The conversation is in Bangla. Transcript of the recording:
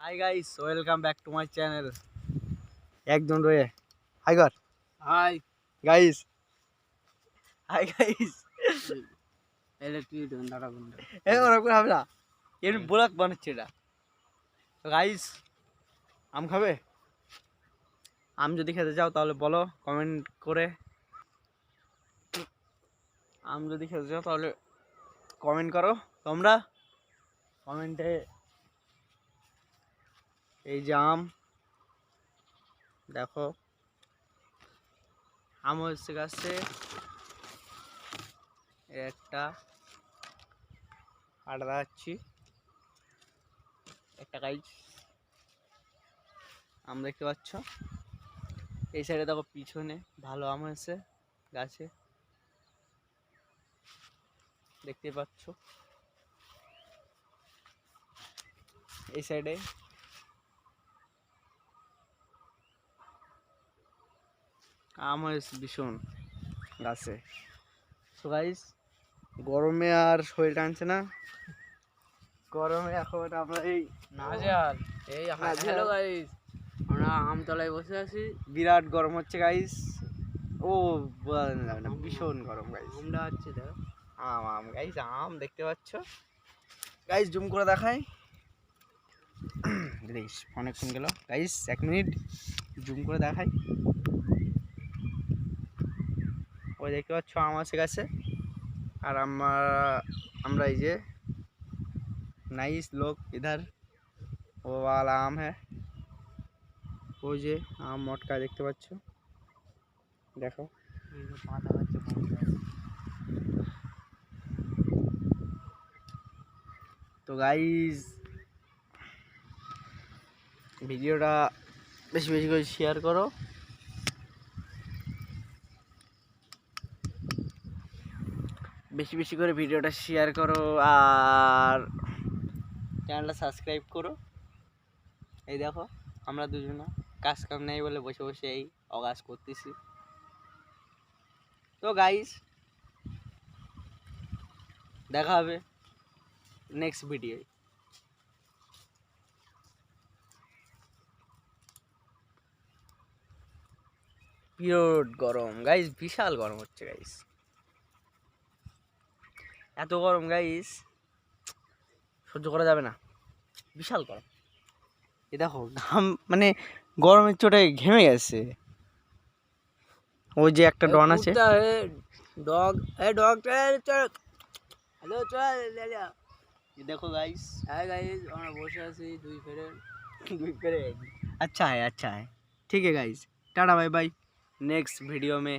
Hi guys, welcome back to my channel. একজন রয়ে হাই কর। Hi guys, hi guys. Electric দাঁড়া বন্ধু ওরকম হবে না, এমনি ব্লগ বানাচ্ছে এটা। তো গাইস, আম খাবে? আম যদি খেতে চাও তাহলে বলো কমেন্ট করে। আম যদি খেতে চাও তাহলে কমেন্ট করো তোমরা কমেন্টে। এই যে আম দেখো, আম হচ্ছে গাছে একটা আড়া যাচ্ছি একটা গাইস আম দেখতে পাচ্ছ। এই সাইডে দেখো পিছনে ভালো আম হয়েছে গাছে, দেখতে পাচ্ছ। এই সাইডে আম হয়েছে ভীষণ গাছে। সো গাইস, গরমে আর শরীর টানছে না, গরমে এখন আমরা এই নাজাল হ্যালো গাইস, আমরা আমতলায় বসে আছি। বিরাট গরম হচ্ছে গাইস। ও বলা যাবে না, ভীষণ গরম গাইস। আমটা হচ্ছে তো আম আম গাইস, আম দেখতে পাচ্ছ গাইস। জুম করে দেখাই, দেখিস অনেকক্ষণ গেল গাইস, 1 মিনিট জুম করে দেখাই। ওই দেখতে পাচ্ছ আম আছে গাছে, আর আমরা এই যে नाइस लोग इधर वो वाला आम है, ওই যে আম মটকা দেখতে পাচ্ছ, দেখো। পাতা হচ্ছে তো গাইস, ভিডিওটা বেশি বেশি করে শেয়ার করো, বেশি বেশি করে ভিডিওটা শেয়ার করো, আর চ্যানেলটা সাবস্ক্রাইব করো। এই দেখো আমরা দুজনা কাজ কাম নেই বলে বসে বসে এই অগাজ করতেছি। তো গাইস, দেখা হবে নেক্সট ভিডিও। বিরাট গরম গাইস, বিশাল গরম হচ্ছে গাইস, এত গরম গাইস সহ্য করা যাবে না, বিশাল গরম। এ দেখো ঘাম, মানে গরমের চোটে ঘেমে গেছে। ওই যে একটা ডন আছে, ডগ ডগ চল হ্যালো চল। देखो गाइस, হ্যাঁ গাইস, আমরা বসে আছি দুই ফ্রেন্ড। अच्छा है, अच्छा है। ठीक है guys, tata bye bye, next video में